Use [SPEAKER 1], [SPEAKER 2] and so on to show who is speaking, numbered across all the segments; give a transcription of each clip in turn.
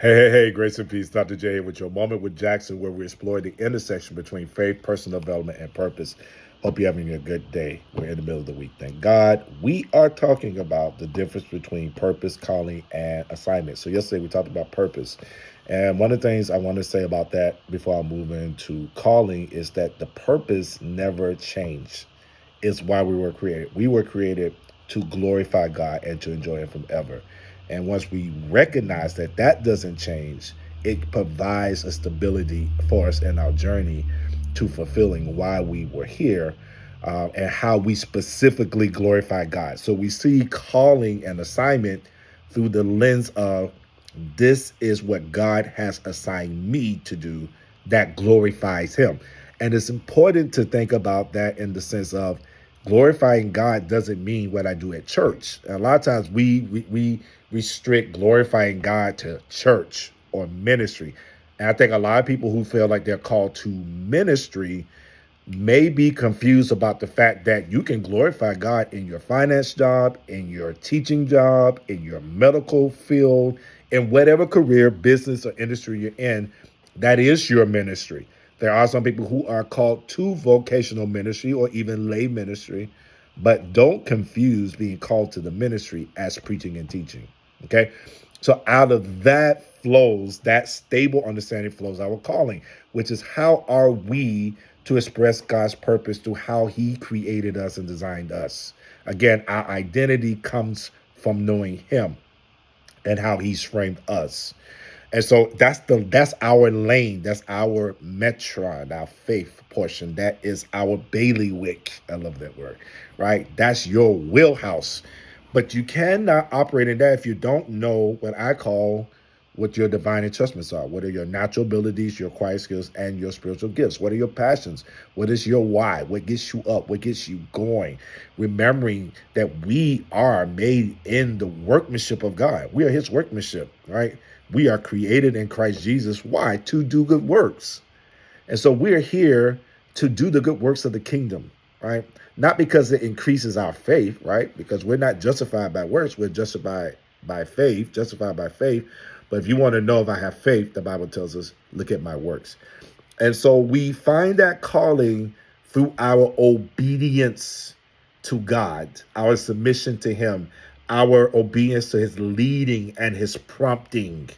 [SPEAKER 1] Hey, grace and peace. Dr. J with your Moment with Jackson, where we explore the intersection between faith, personal development, and purpose. Hope you're having a good day. We're in the middle of the week. Thank God. We are talking about the difference between purpose, calling, and assignment. So, yesterday we talked about purpose. And one of the things I want to say about that before I move into calling is that the purpose never changed. It's why we were created. We were created to glorify God and to enjoy Him forever. And once we recognize that that doesn't change, it provides a stability for us in our journey to fulfilling why we were here, and how we specifically glorify God. So we see calling and assignment through the lens of this is what God has assigned me to do that glorifies Him. And it's important to think about that in the sense of glorifying God doesn't mean what I do at church. And a lot of times we restrict glorifying God to church or ministry. And I think a lot of people who feel like they're called to ministry may be confused about the fact that you can glorify God in your finance job, in your teaching job, in your medical field, in whatever career, business, or industry you're in. That is your ministry. There are some people who are called to vocational ministry or even lay ministry, but don't confuse being called to the ministry as preaching and teaching. Okay. So out of that flows, that stable understanding flows our calling, which is how are we to express God's purpose through how He created us and designed us. Again, our identity comes from knowing Him and how He's framed us. And so that's our lane, that's our metron, our faith portion. That is our bailiwick. I love that word, right? That's your wheelhouse. But you cannot operate in that if you don't know what I call what your divine adjustments are. What are your natural abilities, your quiet skills, and your spiritual gifts? What are your passions? What is your why? What gets you up? What gets you going? Remembering that we are made in the workmanship of God. We are His workmanship, right? We are created in Christ Jesus. Why? To do good works. And so we're here to do the good works of the kingdom, right? Not because it increases our faith, right? Because we're not justified by works, we're justified by faith, justified by faith. But if you want to know if I have faith, the Bible tells us, look at my works. And so we find that calling through our obedience to God, our submission to Him, our obedience to His leading and His prompting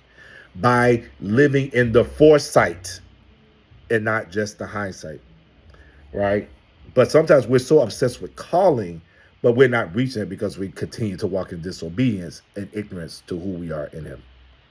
[SPEAKER 1] by living in the foresight and not just the hindsight, right? But sometimes we're so obsessed with calling, but we're not reaching it because we continue to walk in disobedience and ignorance to who we are in Him.